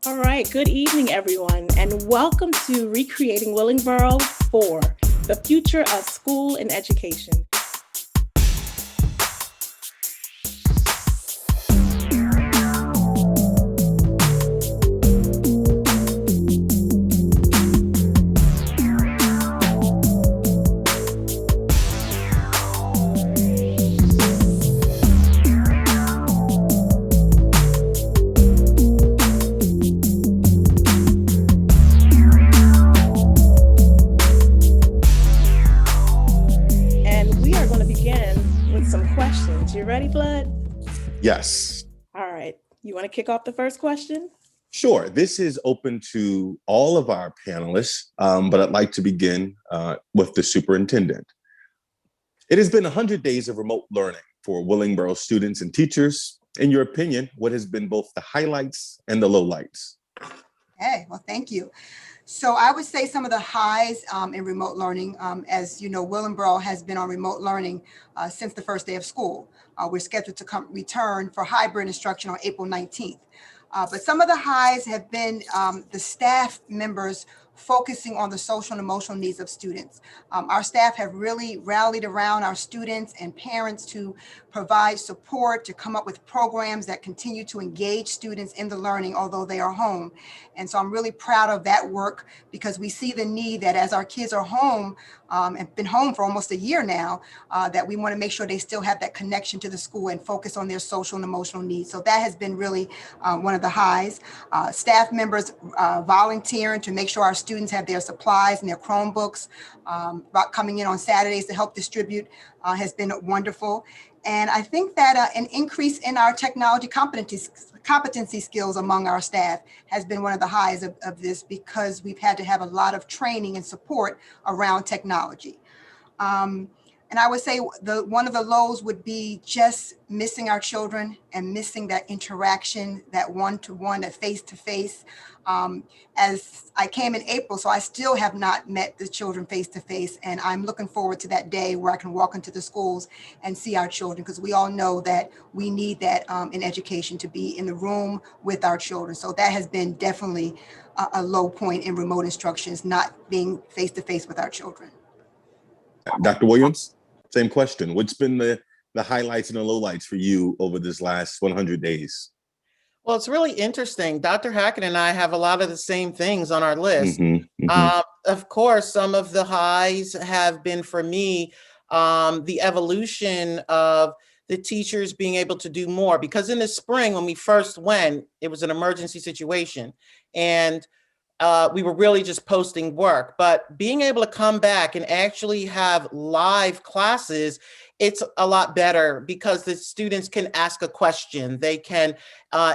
All right, good evening, everyone, and welcome to Recreating Willingboro IV, the future of school and education. You ready, Blood? Yes. All right. You want to kick off the first question? Sure. This is open to all of our panelists, but I'd like to begin with the superintendent. It has been 100 days of remote learning for Willingboro students and teachers. In your opinion, what has been both the highlights and the lowlights? Okay, well, thank you. So I would say some of the highs in remote learning, as you know, Willingboro has been on remote learning since the first day of school. We're scheduled to return for hybrid instruction on April 19th. But some of the highs have been the staff members focusing on the social and emotional needs of students. Our staff have really rallied around our students and parents to provide support, to come up with programs that continue to engage students in the learning, although they are home. And so I'm really proud of that work because we see the need that as our kids are home and been home for almost a year now, that we want to make sure they still have that connection to the school and focus on their social and emotional needs. So that has been really one of the highs. Staff members volunteering to make sure our students have their supplies and their Chromebooks, coming in on Saturdays to help distribute has been wonderful. And I think that an increase in our technology competency skills among our staff has been one of the highs of this because we've had to have a lot of training and support around technology. And I would say one of the lows would be just missing our children and missing that interaction, that one-to-one, that face-to-face. As I came in April, so I still have not met the children face-to-face. And I'm looking forward to that day where I can walk into the schools and see our children, because we all know that we need that in education, to be in the room with our children. So that has been definitely a low point in remote instructions, not being face-to-face with our children. Dr. Williams, same question. What's been the highlights and the lowlights for you over this last 100 days? Well, it's really interesting. Dr. Hackett and I have a lot of the same things on our list. Of course, some of the highs have been for me, the evolution of the teachers being able to do more, because in the spring, when we first went, it was an emergency situation and we were really just posting work, but being able to come back and actually have live classes, it's a lot better because the students can ask a question. They can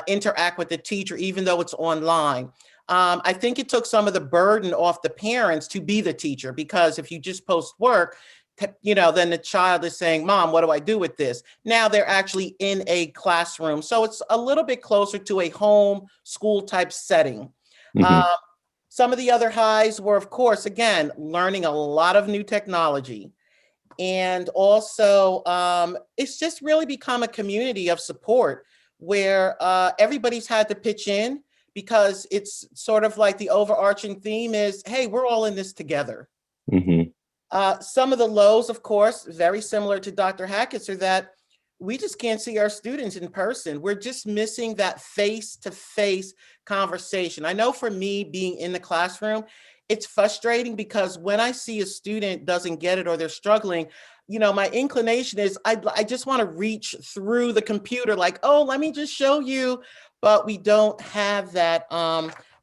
interact with the teacher, even though it's online. I think it took some of the burden off the parents to be the teacher, because if you just post work, then the child is saying, Mom, what do I do with this? Now they're actually in a classroom. So it's a little bit closer to a home school type setting. Some of the other highs were, of course, again, learning a lot of new technology. And also, it's just really become a community of support where everybody's had to pitch in, because it's sort of like the overarching theme is, hey, we're all in this together. Some of the lows, of course, very similar to Dr. Hackett's, are that we just can't see our students in person. We're just missing that face-to-face conversation. I know for me, being in the classroom, it's frustrating because when I see a student doesn't get it or they're struggling, my inclination is I just want to reach through the computer like, oh, let me just show you. But we don't have that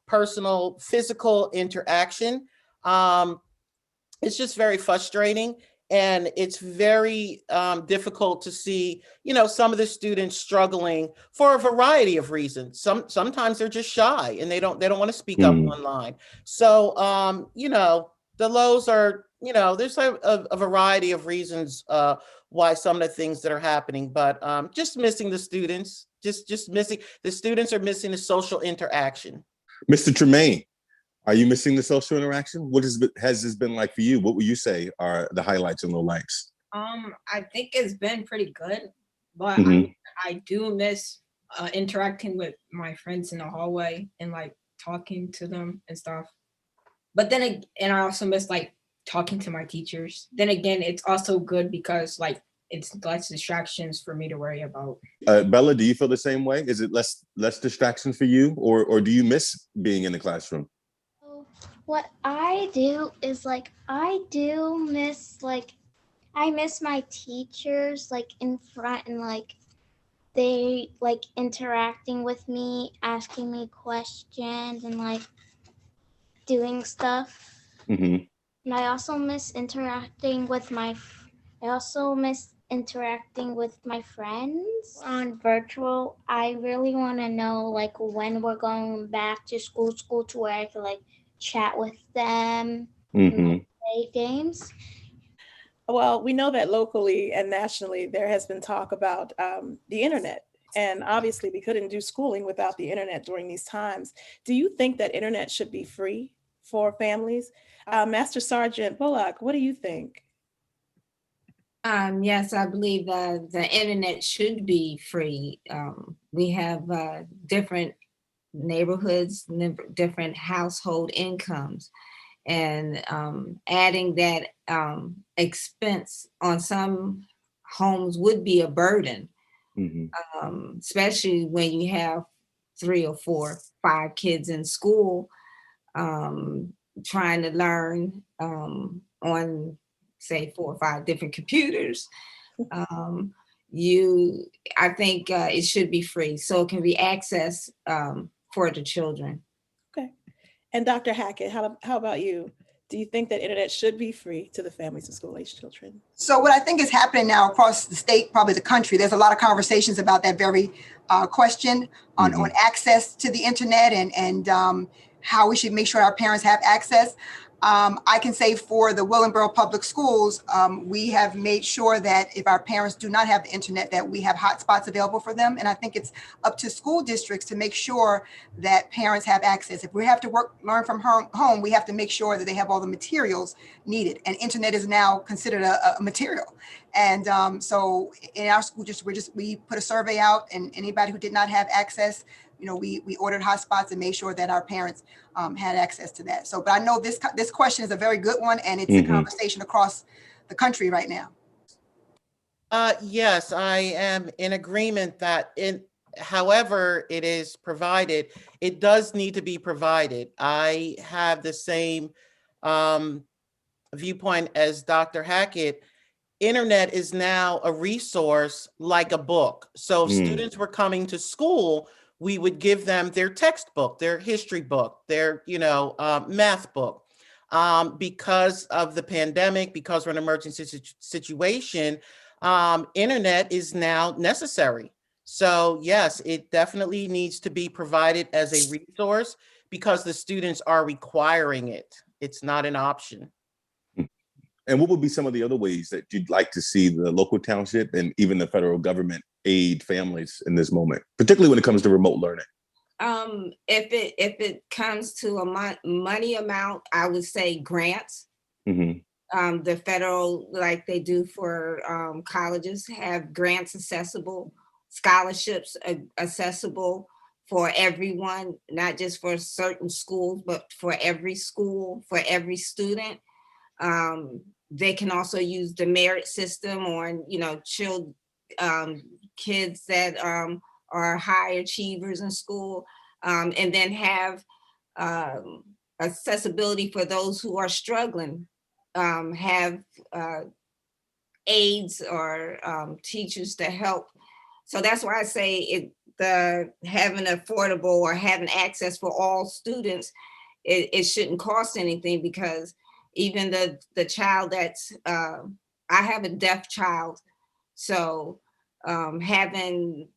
personal, physical interaction. It's just very frustrating. And it's very difficult to see, some of the students struggling for a variety of reasons. Sometimes they're just shy and they don't want to speak up online. So, the lows are, there's a variety of reasons why some of the things that are happening, but just missing the students, just missing, the students are missing the social interaction. Mr. Tra'Mane, are you missing the social interaction? What has this been like for you? What would you say are the highlights and lowlights? I think it's been pretty good, but I do miss interacting with my friends in the hallway and like talking to them and stuff. But then, and I also miss like talking to my teachers. Then again, it's also good because like it's less distractions for me to worry about. Bella, do you feel the same way? Is it less distractions for you, or do you miss being in the classroom? What I do is like I miss my teachers like in front and like they like interacting with me, asking me questions and like doing stuff. Mm-hmm. And I also miss interacting with my friends on virtual. I really want to know like when we're going back to school to where I can like chat with them and like, play games. Well, we know that locally and nationally, there has been talk about the internet. And obviously, we couldn't do schooling without the internet during these times. Do you think that internet should be free for families? Master Sergeant Bulluck, what do you think? Yes, I believe the internet should be free. We have different neighborhoods, different household incomes, and adding that expense on some homes would be a burden, especially when you have 3 or 4, 5 kids in school trying to learn on say 4 or 5 different computers. I think it should be free so it can be accessed for the children. Okay. And Dr. Hackett, how about you? Do you think that internet should be free to the families of school-age children? So what I think is happening now across the state, probably the country, there's a lot of conversations about that very question on access to the internet and how we should make sure our parents have access. I can say for the Willingboro Public Schools, we have made sure that if our parents do not have the internet, that we have hotspots available for them. And I think it's up to school districts to make sure that parents have access. If we have to learn from home, we have to make sure that they have all the materials needed. And internet is now considered a material. And so in our school district, we put a survey out, and anybody who did not have access, we ordered hotspots and made sure that our parents had access to that. So, but I know this question is a very good one, and it's a conversation across the country right now. Yes, I am in agreement that however it is provided, it does need to be provided. I have the same viewpoint as Dr. Hackett. Internet is now a resource like a book. So if students were coming to school, we would give them their textbook, their history book, their math book. Because of the pandemic, because we're in an emergency situation, internet is now necessary. So yes, it definitely needs to be provided as a resource because the students are requiring it. It's not an option. And what would be some of the other ways that you'd like to see the local township and even the federal government aid families in this moment, particularly when it comes to remote learning? If it comes to a money amount, I would say grants. The federal, like they do for colleges, have grants accessible, scholarships accessible for everyone, not just for certain schools, but for every school, for every student. They can also use the merit system on, kids that are high achievers in school, and then have accessibility for those who are struggling, have aides or teachers to help. So that's why I say having affordable or having access for all students, it shouldn't cost anything, because even the child that's, I have a deaf child, so having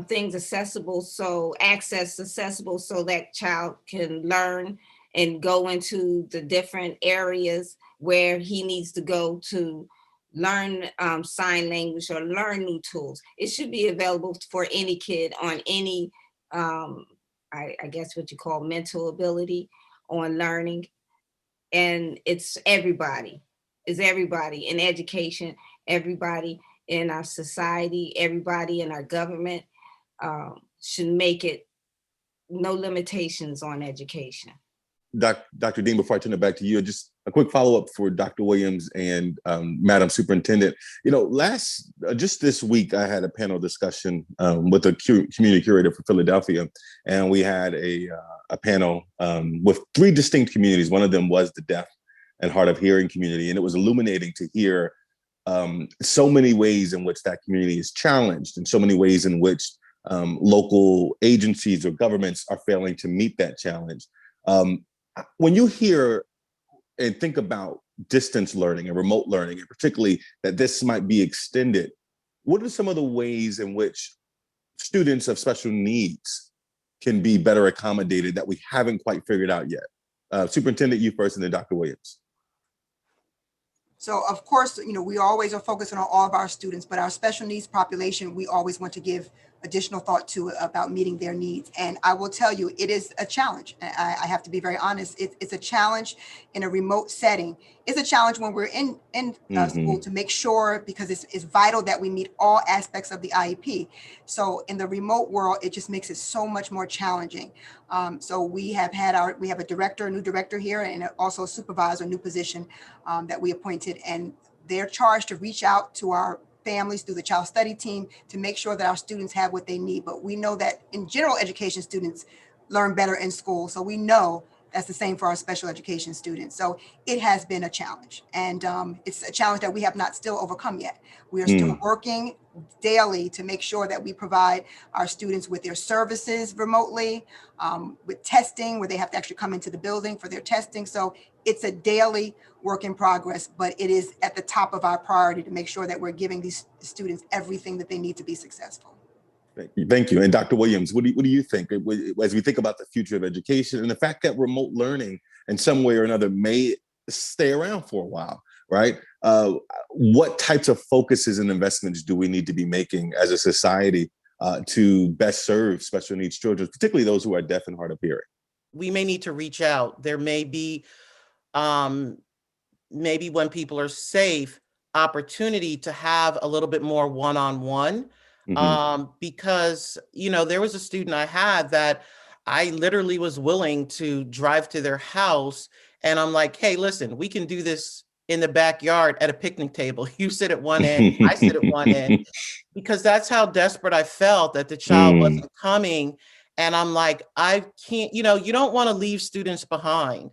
things accessible, so access accessible so that child can learn and go into the different areas where he needs to go to learn sign language or learn new tools. It should be available for any kid on any, I guess what you call mental ability on learning. And it's everybody in education, everybody in our society, everybody in our government. should make it no limitations on education. Dr. Dean, before I turn it back to you, just a quick follow-up for Dr. Williams and Madam Superintendent. You know, just this week, I had a panel discussion with a community curator for Philadelphia, and we had a panel with 3 distinct communities. One of them was the deaf and hard of hearing community, and it was illuminating to hear so many ways in which that community is challenged, and so many ways in which local agencies or governments are failing to meet that challenge. When you hear and think about distance learning and remote learning, and particularly that this might be extended, what are some of the ways in which students of special needs can be better accommodated that we haven't quite figured out yet? Superintendent, you first, and then Dr. Williams. So of course, you know, we always are focusing on all of our students, but our special needs population, we always want to give additional thought to about meeting their needs. And I will tell you, it is a challenge. I have to be very honest. It's a challenge in a remote setting. It's a challenge when we're in school to make sure, because it's vital that we meet all aspects of the IEP. So in the remote world, it just makes it so much more challenging. So we have a new director here, and also a supervisor, new position that we appointed, and they're charged to reach out to our families through the child study team to make sure that our students have what they need. But we know that in general education, students learn better in school. So we know that's the same for our special education students. So it has been a challenge, and it's a challenge that we have not still overcome yet. We are still working daily to make sure that we provide our students with their services remotely, with testing, where they have to actually come into the building for their testing. So it's a daily work in progress, but it is at the top of our priority to make sure that we're giving these students everything that they need to be successful. Thank you. And Dr. Williams, what do you think as we think about the future of education and the fact that remote learning in some way or another may stay around for a while, right? What types of focuses and investments do we need to be making as a society to best serve special needs children, particularly those who are deaf and hard of hearing? We may need to reach out. There may be, maybe when people are safe, opportunity to have a little bit more one-on-one. Because, you know, there was a student I had that I literally was willing to drive to their house, and I'm like, hey, listen, we can do this in the backyard at a picnic table. You sit at one end, I sit at one end, because that's how desperate I felt that the child wasn't coming. And I'm like, I can't, you know, you don't want to leave students behind.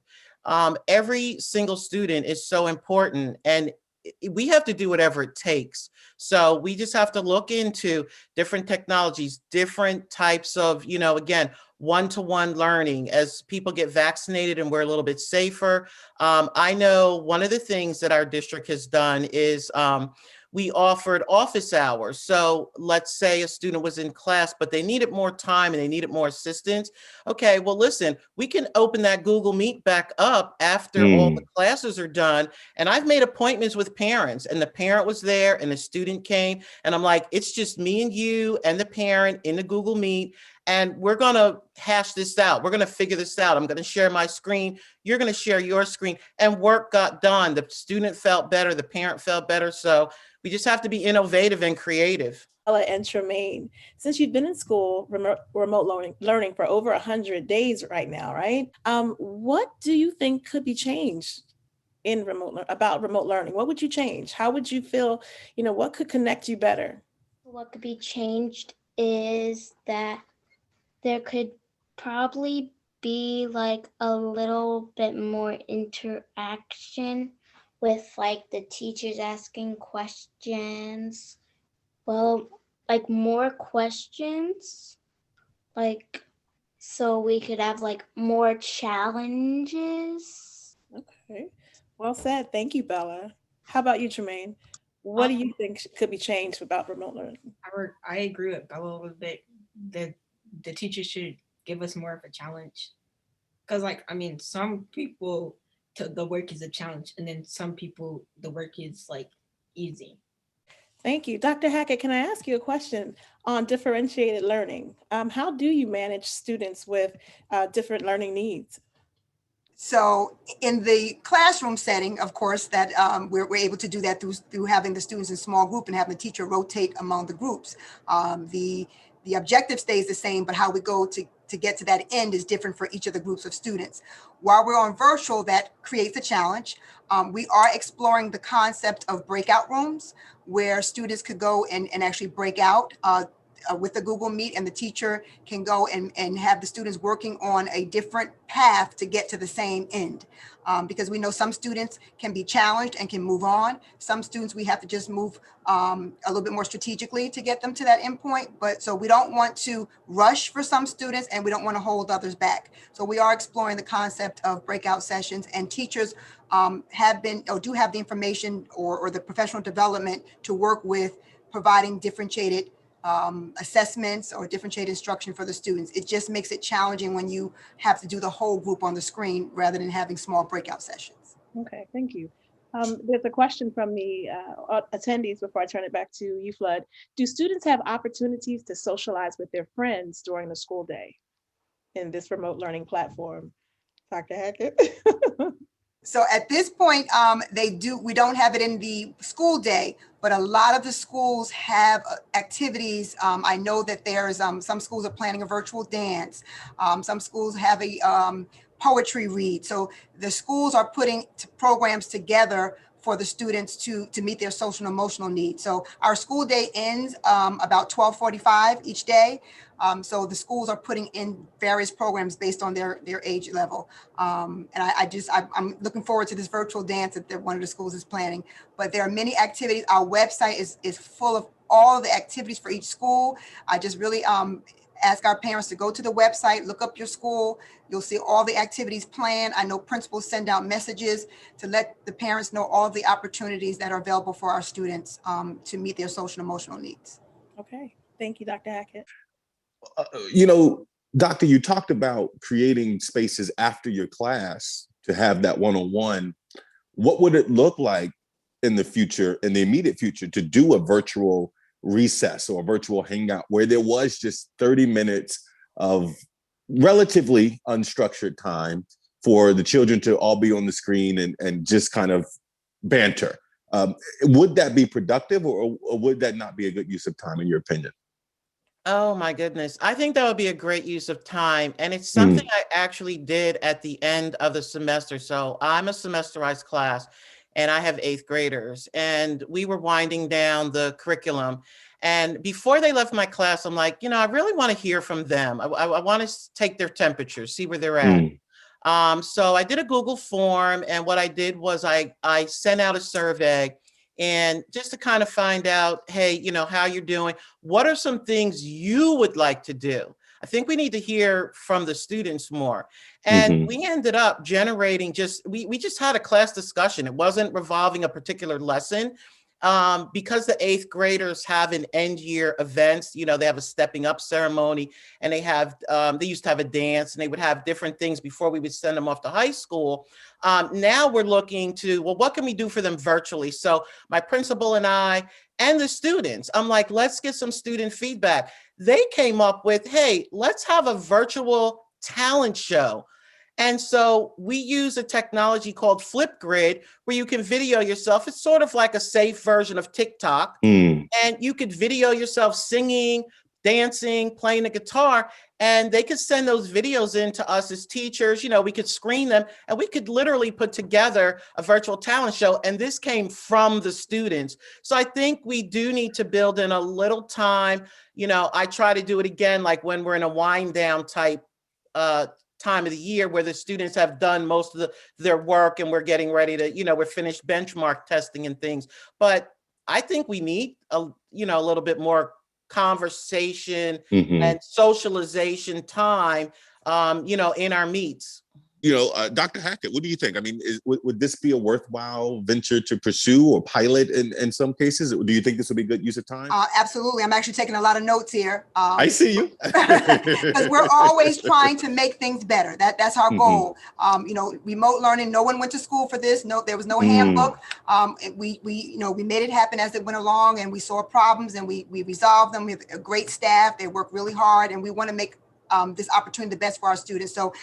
Every single student is so important, and we have to do whatever it takes. So we just have to look into different technologies, different types of, you know, again, one-to-one learning as people get vaccinated and we're a little bit safer. I know one of the things that our district has done is we offered office hours. So let's say a student was in class, but they needed more time and they needed more assistance. Okay, well, listen, we can open that Google Meet back up after all the classes are done. And I've made appointments with parents, and the parent was there and the student came, and I'm like, it's just me and you and the parent in the Google Meet. And we're going to hash this out. We're going to figure this out. I'm going to share my screen. You're going to share your screen. And work got done. The student felt better. The parent felt better. So we just have to be innovative and creative. Bella and Tra'Mane, since you've been in school, remote learning for over 100 days right now, right? What do you think could be changed in about remote learning? What would you change? How would you feel, you know, what could connect you better? What could be changed is that there could probably be like a little bit more interaction with like the teachers asking questions. Well, like more questions, like so we could have like more challenges. Okay, well said. Thank you, Bella. How about you, Tra'Mane? What do you think could be changed about remote learning? I agree with Bella a little bit. The teachers should give us more of a challenge, because like, I mean, some people the work is a challenge, and then some people the work is like easy. Thank you. Dr. Hackett, can I ask you a question on differentiated learning? How do you manage students with different learning needs? So in the classroom setting, of course, that we're able to do that through having the students in small group and having the teacher rotate among the groups. The the objective stays the same, but how we go to get to that end is different for each of the groups of students. While we're on virtual, that creates a challenge. We are exploring the concept of breakout rooms where students could go and actually break out with the Google Meet, and the teacher can go and have the students working on a different path to get to the same end. Because we know some students can be challenged and can move on. Some students we have to just move a little bit more strategically to get them to that end point. But so we don't want to rush for some students, and we don't want to hold others back. So we are exploring the concept of breakout sessions, and teachers have been or do have the information or the professional development to work with providing differentiated assessments or differentiated instruction for the students. It just makes it challenging when you have to do the whole group on the screen rather than having small breakout sessions. Okay, thank you. There's a question from the attendees before I turn it back to you, Flood. Do students have opportunities to socialize with their friends during the school day in this remote learning platform? Dr. Hackett? So at this point, we don't have it in the school day, but a lot of the schools have activities. I know that there's some schools are planning a virtual dance. Some schools have a poetry read. So the schools are putting programs together for the students to meet their social and emotional needs. So our school day ends about 12:45 each day. So the schools are putting in various programs based on their age level. And I'm looking forward to this virtual dance that one of the schools is planning. But there are many activities. Our website is full of all the activities for each school. I just really ask our parents to go to the website, look up your school. You'll see all the activities planned. I know principals send out messages to let the parents know all the opportunities that are available for our students to meet their social and emotional needs. Okay, thank you, Dr. Hackett. Doctor, you talked about creating spaces after your class to have that one-on-one. What would it look like in the future, in the immediate future, to do a virtual recess or a virtual hangout where there was just 30 minutes of relatively unstructured time for the children to all be on the screen and just kind of banter? Would that be productive, or would that not be a good use of time, in your opinion? Oh my goodness. I think that would be a great use of time. And it's something I actually did at the end of the semester. So I'm a semesterized class and I have 8th graders, and we were winding down the curriculum. And before they left my class, I'm like, I really want to hear from them. I want to take their temperature, see where they're at. So I did a Google form, and what I did was I sent out a survey, and just to kind of find out, hey, how you're doing. What are some things you would like to do? I think we need to hear from the students more. And we ended up generating we just had a class discussion. It wasn't revolving a particular lesson. Because the 8th graders have an end year events, they have a stepping up ceremony, and they used to have a dance, and they would have different things before we would send them off to high school. Now we're looking to, what can we do for them virtually? So my principal and I and the students, I'm like, let's get some student feedback. They came up with, hey, let's have a virtual talent show. And so we use a technology called Flipgrid, where you can video yourself. It's sort of like a safe version of TikTok. And you could video yourself singing, dancing, playing the guitar, and they could send those videos in to us as teachers. We could screen them, and we could literally put together a virtual talent show. And this came from the students. So I think we do need to build in a little time. I try to do it again, like when we're in a wind down type time of the year where the students have done most of their work, and we're getting ready to, we're finished benchmark testing and things. But I think we need a little bit more conversation and socialization time, in our meets. Dr. Hackett, what do you think? I mean, would this be a worthwhile venture to pursue or pilot in some cases? Do you think this would be a good use of time? Absolutely. I'm actually taking a lot of notes here. I see you. Because we're always trying to make things better. That's our goal. Remote learning, no one went to school for this. No, there was no handbook. We made it happen as it went along, and we saw problems, and we resolved them. We have a great staff. They work really hard, and we want to make this opportunity the best for our students. So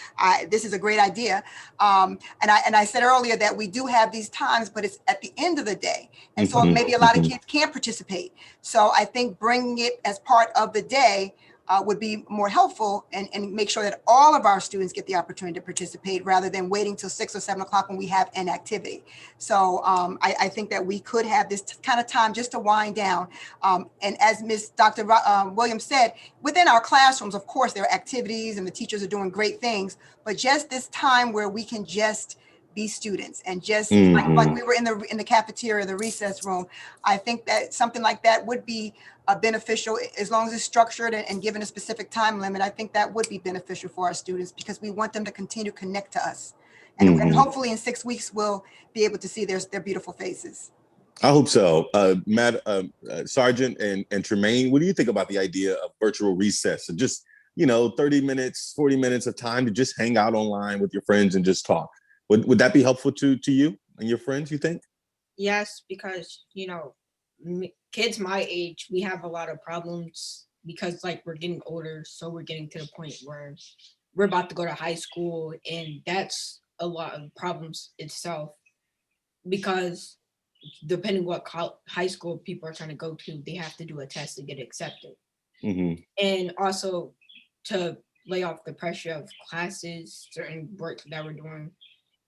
this is a great idea. And I said earlier that we do have these times, but it's at the end of the day. And so maybe a lot of kids can't participate. So I think bringing it as part of the day would be more helpful and make sure that all of our students get the opportunity to participate rather than waiting till 6 or 7 o'clock when we have an activity. So I think that we could have this kind of time just to wind down. And as Dr. Williams said, within our classrooms, of course, there are activities and the teachers are doing great things, but just this time where we can just be students and just like we were in the cafeteria, the recess room. I think that something like that would be beneficial as long as it's structured and given a specific time limit. I think that would be beneficial for our students because we want them to continue to connect to us. And hopefully in 6 weeks, we'll be able to see their beautiful faces. I hope so. Sergeant and Tra'Mane, what do you think about the idea of virtual recess and just, 30 minutes, 40 minutes of time to just hang out online with your friends and just talk? Would that be helpful to you and your friends, you think? Yes, because, kids my age, we have a lot of problems because we're getting older. So we're getting to the point where we're about to go to high school, and that's a lot of problems itself because depending what high school people are trying to go to, they have to do a test to get accepted. And also to lay off the pressure of classes, certain work that we're doing,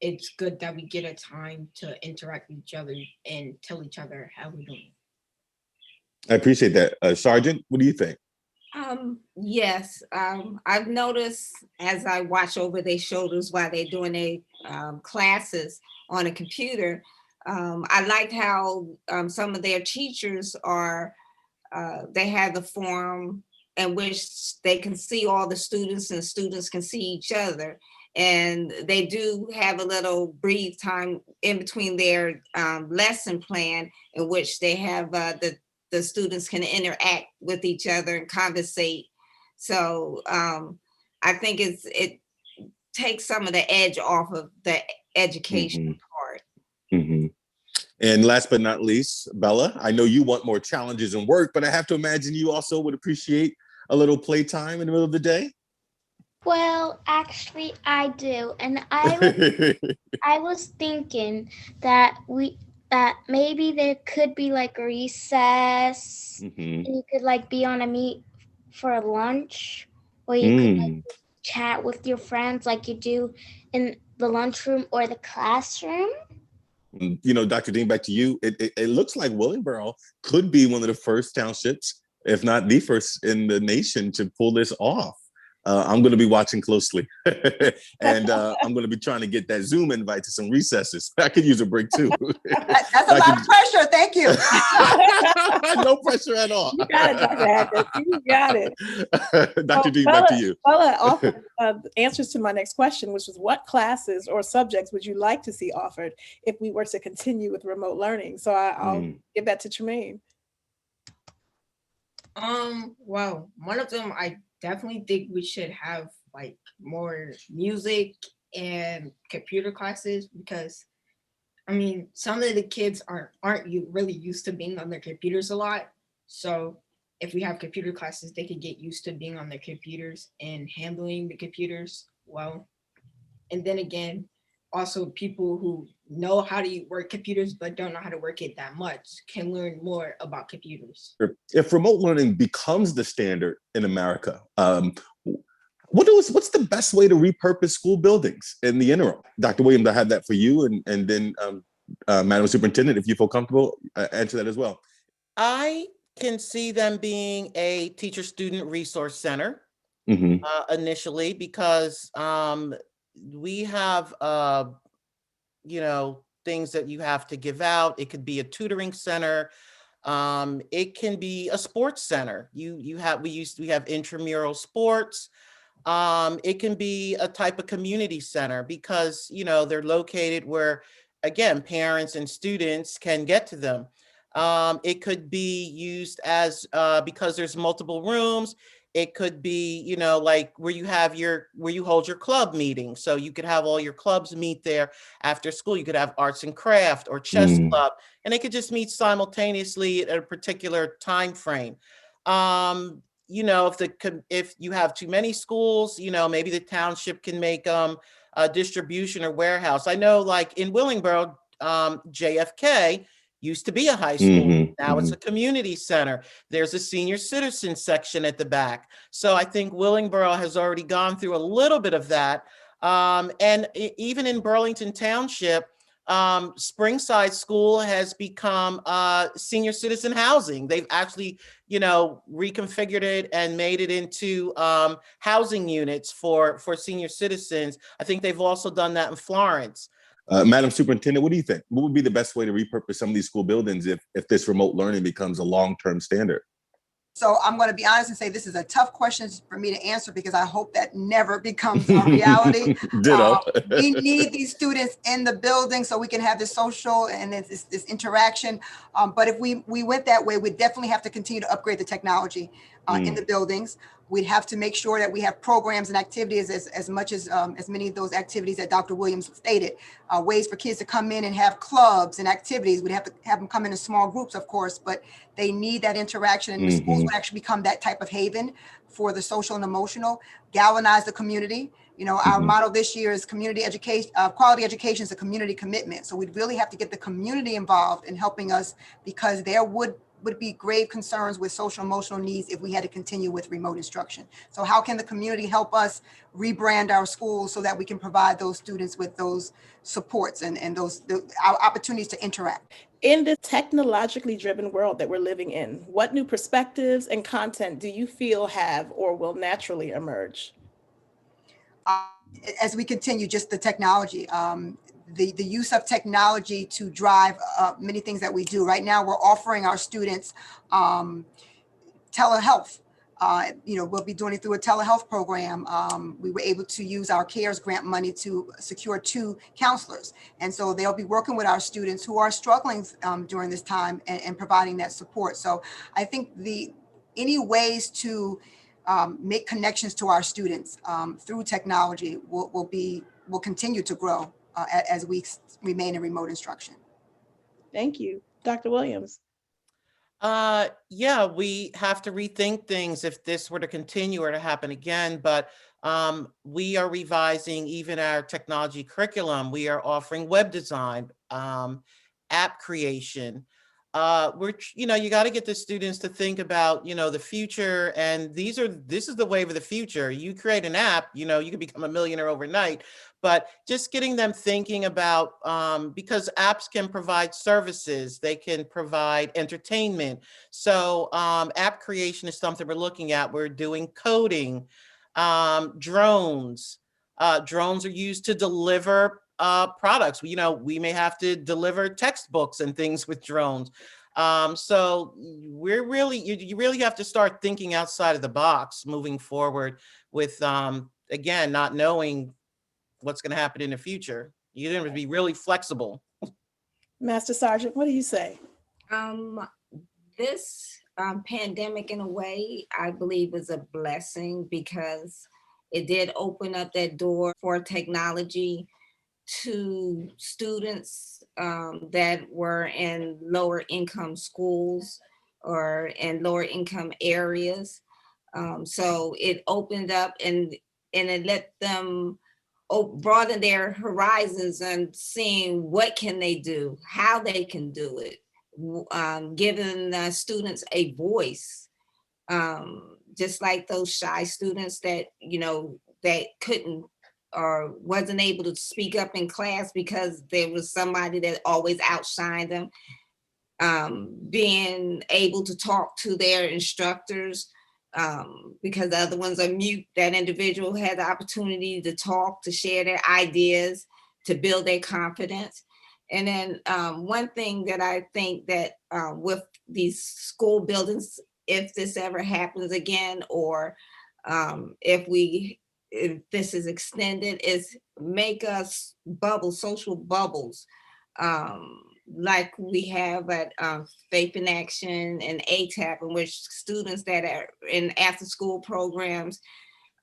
it's good that we get a time to interact with each other and tell each other how we're doing. I appreciate that. Sergeant, what do you think? Yes, I've noticed as I watch over their shoulders while they're doing their classes on a computer, I liked how some of their teachers they have the forum in which they can see all the students and students can see each other. And they do have a little breathe time in between their lesson plan in which they have the students can interact with each other and conversate. So I think it takes some of the edge off of the education part. And last but not least, Bella, I know you want more challenges in work, but I have to imagine you also would appreciate a little playtime in the middle of the day. Well, actually, I do, and I was thinking that maybe there could be a recess, and you could be on a meet for a lunch, or you could chat with your friends like you do in the lunchroom or the classroom. Dr. Dean, back to you. It looks like Willingboro could be one of the first townships, if not the first in the nation, to pull this off. I'm going to be watching closely and I'm going to be trying to get that Zoom invite to some recesses. I could use a break too. That's a lot of pressure. Thank you. No pressure at all. You got it, Dr. Hackett. You got it. Dr. Dean, back to you. Bella offered answers to my next question, which was what classes or subjects would you like to see offered if we were to continue with remote learning? So I'll give that to Tra'Mane. Well, one of them I definitely think we should have more music and computer classes because some of the kids aren't really used to being on their computers a lot. So if we have computer classes, they could get used to being on their computers and handling the computers well. And then again, also people who know how to work computers but don't know how to work it that much can learn more about computers. If remote learning becomes the standard in America, what's the best way to repurpose school buildings in the interim? Dr. Williams, I have that for you, and then Madam Superintendent, if you feel comfortable, answer that as well. I can see them being a teacher-student resource center initially because we have things that you have to give out. It could be a tutoring center. It can be a sports center. We have intramural sports. It can be a type of community center because they're located where, again, parents and students can get to them. It could be used as because there's multiple rooms. It could be, where you hold your club meeting. So you could have all your clubs meet there after school. You could have arts and craft or chess club, and they could just meet simultaneously at a particular time frame. If you have too many schools, maybe the township can make a distribution or warehouse. I know in Willingboro, JFK used to be a high school. Mhm, Now it's mhm. a community center. There's a senior citizen section at the back. So I think Willingboro has already gone through a little bit of that. Even in Burlington Township, Springside School has become senior citizen housing. They've actually, reconfigured it and made it into housing units for senior citizens. I think they've also done that in Florence. Madam Superintendent, what do you think? What would be the best way to repurpose some of these school buildings if this remote learning becomes a long-term standard? So I'm going to be honest and say this is a tough question for me to answer because I hope that never becomes a reality. Ditto. We need these students in the building so we can have this social and this interaction. But if we went that way, we'd definitely have to continue to upgrade the technology in the buildings. We'd have to make sure that we have programs and activities as many of those activities that Dr. Williams stated, ways for kids to come in and have clubs and activities. We'd have to have them come in small groups, of course, but they need that interaction, and the schools would actually become that type of haven for the social and emotional, galvanize the community. Our motto this year is community education, quality education is a community commitment. So we'd really have to get the community involved in helping us, because there would be grave concerns with social emotional needs if we had to continue with remote instruction. So how can the community help us rebrand our schools so that we can provide those students with those supports and our opportunities to interact? In this technologically driven world that we're living in, what new perspectives and content do you feel have or will naturally emerge? As we continue, just the technology, the use of technology to drive many things that we do. Right now, we're offering our students telehealth. We'll be doing it through a telehealth program. We were able to use our CARES grant money to secure 2 counselors. And so they'll be working with our students who are struggling during this time and providing that support. So I think any ways to make connections to our students through technology will continue to grow as we remain in remote instruction. Thank you. Dr. Williams. Yeah, we have to rethink things if this were to continue or to happen again, but we are revising even our technology curriculum. We are offering web design, app creation. You got to get the students to think about, the future, and this is the wave of the future. You create an app, you can become a millionaire overnight, but just getting them thinking about, because apps can provide services, they can provide entertainment. So app creation is something we're looking at. We're doing coding, drones. Drones are used to deliver products. We may have to deliver textbooks and things with drones. So you really have to start thinking outside of the box moving forward with, again, not knowing what's going to happen in the future. You're going to be really flexible. Master Sergeant, what do you say? This pandemic, in a way, I believe is a blessing because it did open up that door for technology to students that were in lower income schools or in lower income areas. So it opened up and it let them broaden their horizons and seeing what can they do, how they can do it, giving students a voice, just like those shy students that, that couldn't or wasn't able to speak up in class because there was somebody that always outshined them, being able to talk to their instructors, because the other ones are mute. That individual had the opportunity to talk, to share their ideas, to build their confidence. And then one thing that I think that with these school buildings, if this ever happens again, or if this is extended, is make us social bubbles, like we have at Faith in Action and ATAP, in which students that are in after school programs,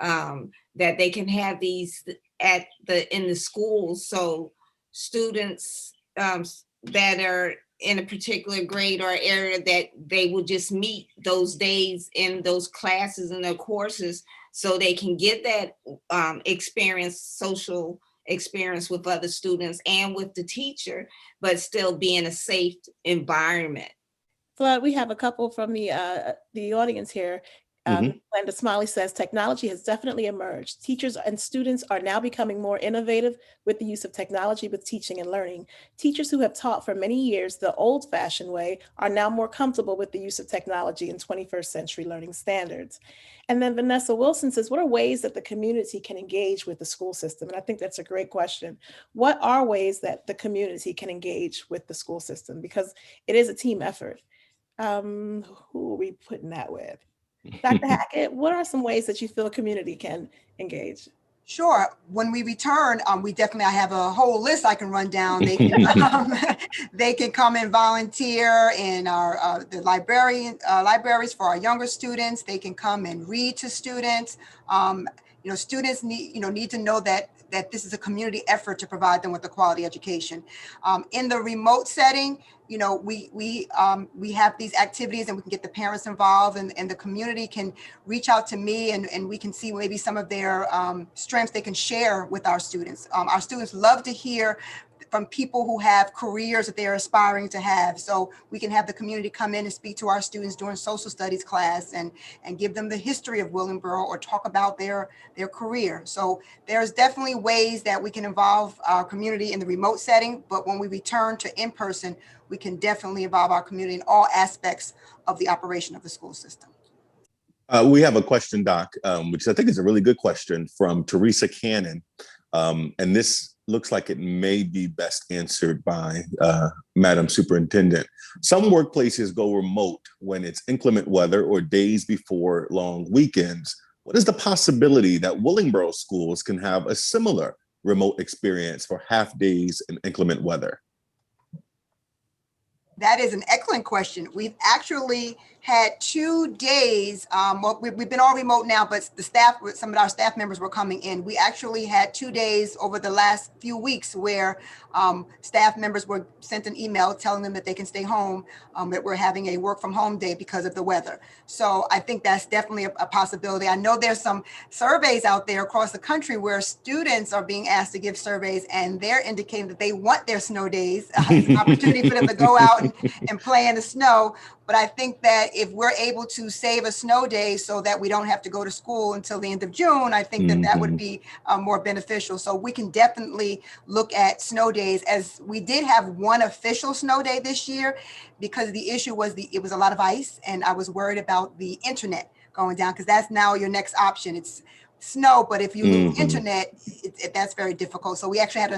that they can have these in the schools. So students that are in a particular grade or area, that they will just meet those days in those classes and their courses, so they can get that experience, social experience with other students and with the teacher, but still be in a safe environment. Flood, we have a couple from the audience here. Glenda Smiley says, technology has definitely emerged. Teachers and students are now becoming more innovative with the use of technology with teaching and learning. Teachers who have taught for many years the old-fashioned way are now more comfortable with the use of technology in 21st century learning standards. And then Vanessa Wilson says, what are ways that the community can engage with the school system? And I think that's a great question. What are ways that the community can engage with the school system? Because it is a team effort. Who are we putting that with? Dr. Hackett, what are some ways that you feel a community can engage? Sure. When we return, I have a whole list I can run down. They can, they can come and volunteer in our the libraries for our younger students. They can come and read to students. Students need to know that this is a community effort to provide them with a quality education. In the remote setting, we have these activities and we can get the parents involved, and the community can reach out to me, and we can see maybe some of their strengths they can share with our students. Our students love to hear from people who have careers that they're aspiring to have. So we can have the community come in and speak to our students during social studies class and give them the history of Willingboro or talk about their career. So there's definitely ways that we can involve our community in the remote setting, but when we return to in-person, we can definitely involve our community in all aspects of the operation of the school system. We have a question, Doc, which I think is a really good question from Teresa Cannon. And this looks like it may be best answered by Madam Superintendent. Some workplaces go remote when it's inclement weather or days before long weekends. What is the possibility that Willingboro schools can have a similar remote experience for half days in inclement weather? That is an excellent question. We've actually had 2 days. We've been all remote now, but some of our staff members were coming in. We actually had 2 days over the last few weeks where staff members were sent an email telling them that they can stay home, that we're having a work from home day because of the weather. So I think that's definitely a possibility. I know there's some surveys out there across the country where students are being asked to give surveys, and they're indicating that they want their snow days. It's an opportunity for them to go out and play in the snow. But I think that if we're able to save a snow day so that we don't have to go to school until the end of June, I think that would be more beneficial. So we can definitely look at snow days, as we did have one official snow day this year, because the issue was it was a lot of ice, and I was worried about the internet going down, because that's now your next option. It's snow, but if you lose internet, that's very difficult. So we actually had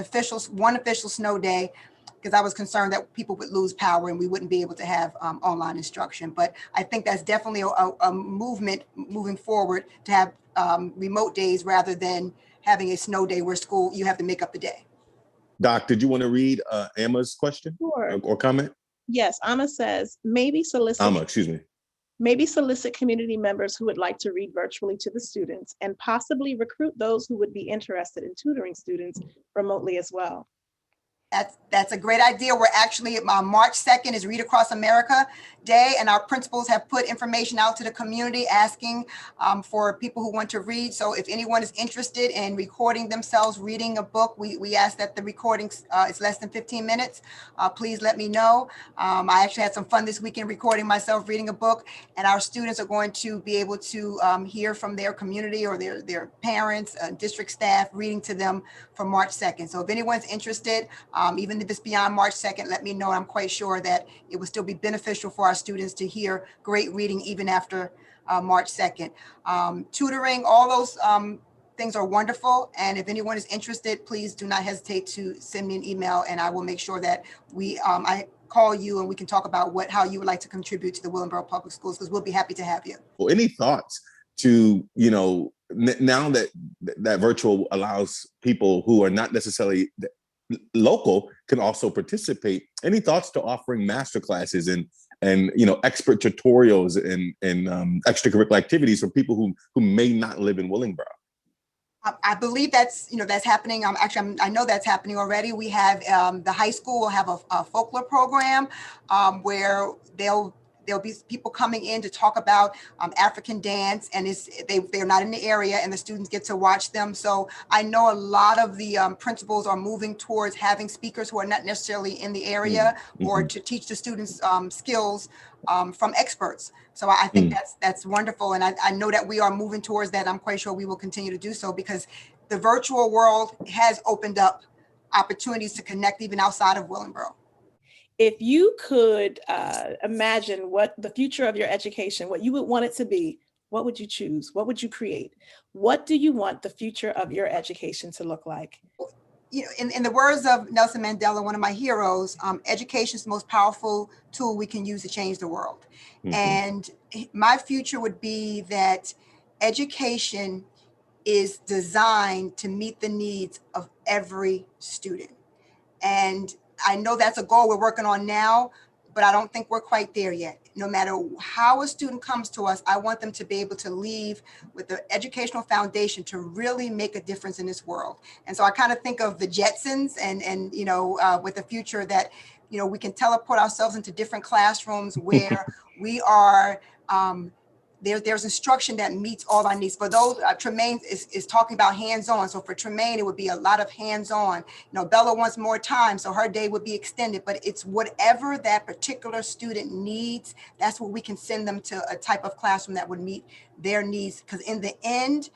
one official snow day, because I was concerned that people would lose power and we wouldn't be able to have online instruction. But I think that's definitely a movement moving forward to have remote days rather than having a snow day where you have to make up the day. Doc, did you want to read Emma's question? Sure. or comment? Yes, Amma says, maybe solicit community members who would like to read virtually to the students, and possibly recruit those who would be interested in tutoring students remotely as well. That's a great idea. We're actually, March 2nd is Read Across America Day, and our principals have put information out to the community asking for people who want to read. So if anyone is interested in recording themselves reading a book, we ask that the recording is less than 15 minutes. Please let me know. I actually had some fun this weekend recording myself reading a book, and our students are going to be able to hear from their community or their parents, district staff reading to them for March 2nd. So if anyone's interested, even if it's beyond March 2nd, let me know. I'm quite sure that it will still be beneficial for our students to hear great reading even after March 2nd. Tutoring, all those things are wonderful. And if anyone is interested, please do not hesitate to send me an email, and I will make sure that I call you and we can talk about how you would like to contribute to the Willingboro Public Schools, because we'll be happy to have you. Well, any thoughts to, now that virtual allows people who are not necessarily local can also participate, any thoughts to offering master classes and expert tutorials and extracurricular activities for people who may not live in Willingboro? I believe that's happening. I know that's happening already. We have the high school will have a folklore program where they'll there'll be people coming in to talk about African dance, and they're not in the area, and the students get to watch them. So I know a lot of the principals are moving towards having speakers who are not necessarily in the area, or to teach the students skills from experts. So I think that's wonderful. And I know that we are moving towards that. I'm quite sure we will continue to do so, because the virtual world has opened up opportunities to connect even outside of Willingboro. If you could imagine what the future of your education, what you would want it to be, what would you choose? What would you create? What do you want the future of your education to look like? You know, in the words of Nelson Mandela, one of my heroes, education is the most powerful tool we can use to change the world. And my future would be that education is designed to meet the needs of every student. And I know that's a goal we're working on now, but I don't think we're quite there yet. No matter how a student comes to us, I want them to be able to leave with the educational foundation to really make a difference in this world. And so I kind of think of the Jetsons and you know, with the future that, you know, we can teleport ourselves into different classrooms where we are, there's instruction that meets all our needs. For those, Tra'Mane is talking about hands-on. So for Tra'Mane, it would be a lot of hands-on. You know, Bella wants more time, so her day would be extended, but it's whatever that particular student needs, that's what we can send them to a type of classroom that would meet their needs. Because in the end,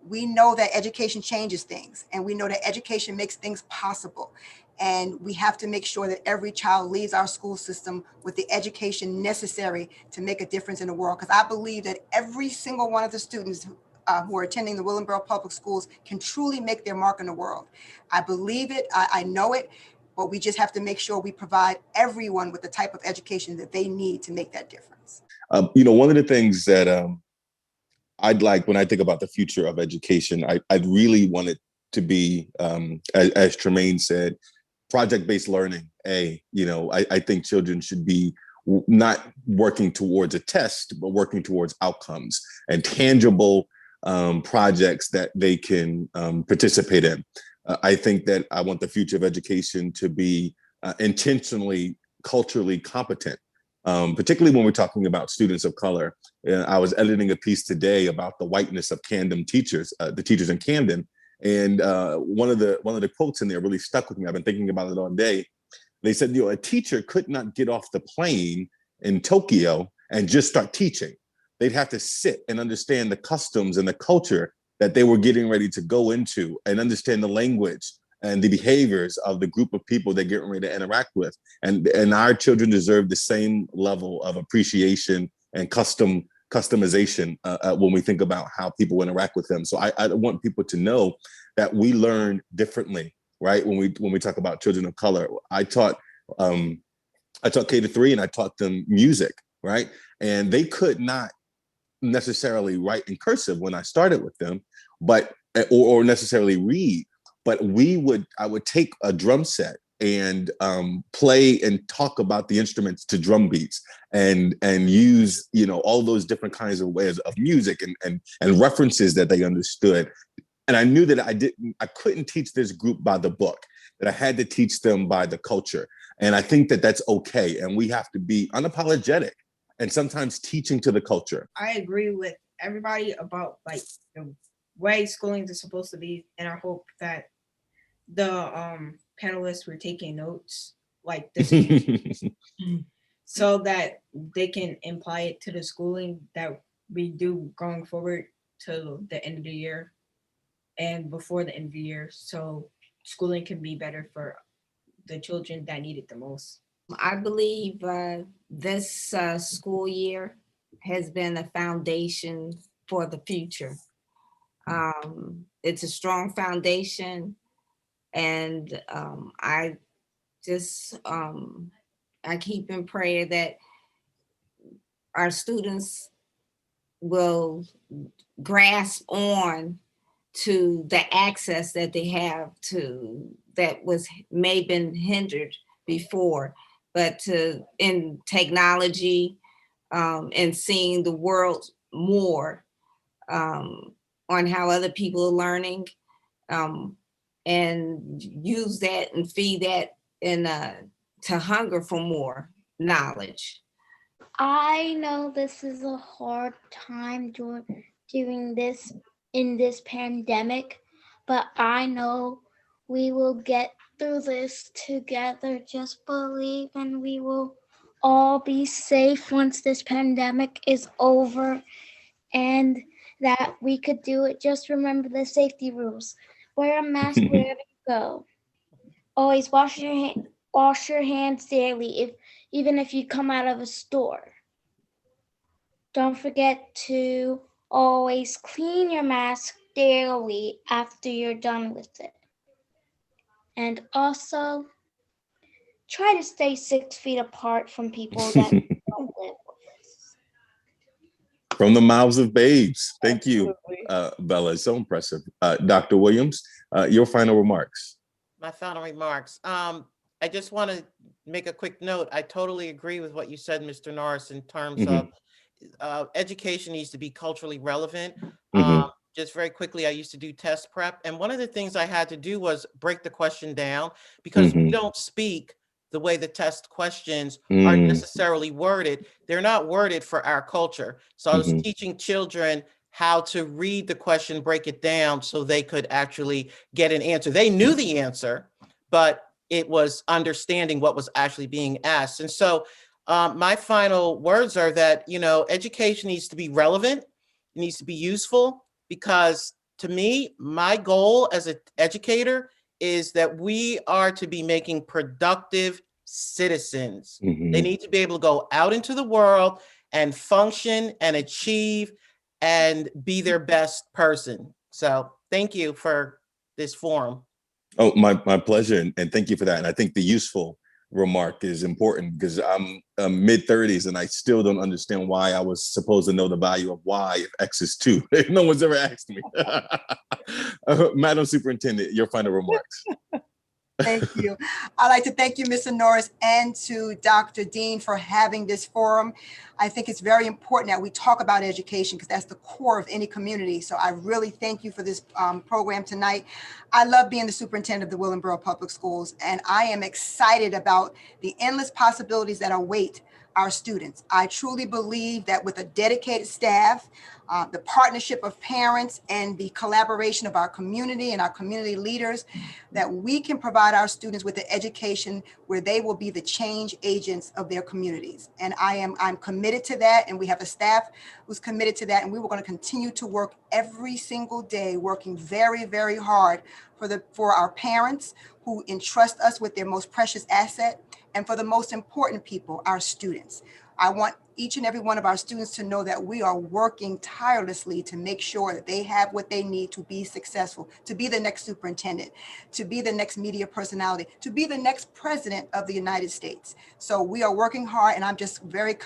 we know that education changes things, and we know that education makes things possible. And we have to make sure that every child leaves our school system with the education necessary to make a difference in the world. Because I believe that every single one of the students who are attending the Willingboro Public Schools can truly make their mark in the world. I believe it, I know it, but we just have to make sure we provide everyone with the type of education that they need to make that difference. You know, one of the things that I'd like, when I think about the future of education, I'd really want it to be, as Tra'Mane said, project-based learning. You know, I think children should be not working towards a test, but working towards outcomes and tangible projects that they can participate in. I think that I want the future of education to be intentionally culturally competent, particularly when we're talking about students of color. I was editing a piece today about the whiteness of Camden teachers, the teachers in Camden. And one of the quotes in there really stuck with me. I've been thinking about it all day. They said, you know, a teacher could not get off the plane in Tokyo and just start teaching. They'd have to sit and understand the customs and the culture that they were getting ready to go into, and understand the language and the behaviors of the group of people they're getting ready to interact with. And our children deserve the same level of appreciation and customization when we think about how people interact with them. So I want people to know that we learn differently, right? When we talk about children of color, I taught K-3, and I taught them music, right? And they could not necessarily write in cursive when I started with them, but or necessarily read. But I would take a drum set and play and talk about the instruments to drum beats, and use, you know, all those different kinds of ways of music and references that they understood. And I knew that I couldn't teach this group by the book, that I had to teach them by the culture. And I think that that's okay. And we have to be unapologetic and sometimes teaching to the culture. I agree with everybody about like the way schooling is supposed to be. And I hope that the panelists were taking notes like this so that they can apply it to the schooling that we do going forward to the end of the year and before the end of the year, so schooling can be better for the children that need it the most. I believe this school year has been a foundation for the future. It's a strong foundation, and I just I keep in prayer that our students will grasp on to the access that they have to that may have been hindered before, but in technology and seeing the world more on how other people are learning, and use that and feed that and to hunger for more knowledge. I know this is a hard time doing this in this pandemic, but I know we will get through this together. Just believe, and we will all be safe once this pandemic is over, and that we could do it. Just remember the safety rules. Wear a mask wherever you go. Always wash your hands daily, even if you come out of a store. Don't forget to always clean your mask daily after you're done with it. And also, try to stay 6 feet apart from people that don't live with us. From the mouths of babes. Thank you, Absolutely. Bella. It's so impressive. Dr. Williams, your final remarks. My final remarks. I just want to make a quick note. I totally agree with what you said, Mr. Norris, in terms of education needs to be culturally relevant. Just very quickly, I used to do test prep. And one of the things I had to do was break the question down, because we don't speak the way the test questions are necessarily worded. They're not worded for our culture. So I was teaching children how to read the question, break it down so they could actually get an answer. They knew the answer, but it was understanding what was actually being asked. And so my final words are that, education needs to be relevant, it needs to be useful, because to me, my goal as an educator is that we are to be making productive citizens. They need to be able to go out into the world and function and achieve and be their best person. So thank you for this forum. Oh, my pleasure. And thank you for that. And I think the useful remark is important, because I'm mid-30s and I still don't understand why I was supposed to know the value of y if x is 2. No one's ever asked me. Madam Superintendent, your final remarks. Thank you. I'd like to thank you, Mr. Norris, and to Dr. Dean for having this forum. I think it's very important that we talk about education, because that's the core of any community. So I really thank you for this program tonight. I love being the superintendent of the Willingboro Public Schools, and I am excited about the endless possibilities that await our students. I truly believe that with a dedicated staff, the partnership of parents, and the collaboration of our community and our community leaders, that we can provide our students with an education where they will be the change agents of their communities. And I'm committed to that, and we have a staff who's committed to that, and we were going to continue to work every single day, working very, very hard for our parents who entrust us with their most precious asset, and for the most important people, our students. I want each and every one of our students to know that we are working tirelessly to make sure that they have what they need to be successful, to be the next superintendent, to be the next media personality, to be the next president of the United States. So we are working hard, and I'm just very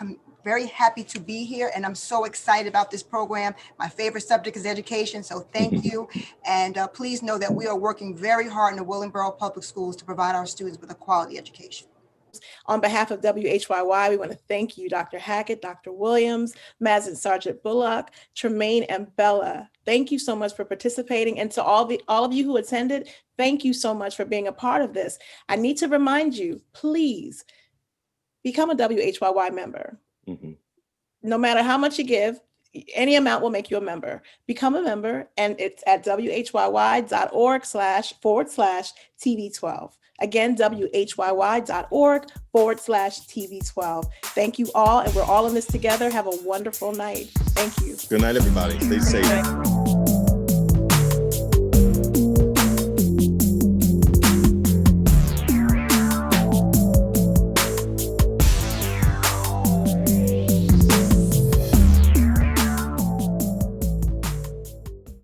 happy to be here, and I'm so excited about this program. My favorite subject is education, so thank you. And please know that we are working very hard in the Willingboro Public Schools to provide our students with a quality education. On behalf of WHYY, we want to thank you, Dr. Hackett, Dr. Williams, Master Sergeant Bulluck, Tra'Mane, and Bella. Thank you so much for participating. And to all of you who attended, thank you so much for being a part of this. I need to remind you, please become a WHYY member. No matter how much you give, any amount will make you a member. Become a member, and it's at whyy.org//TV12. Again, whyy.org/TV12. Thank you all, and we're all in this together. Have a wonderful night. Thank you. Good night, everybody. Stay safe.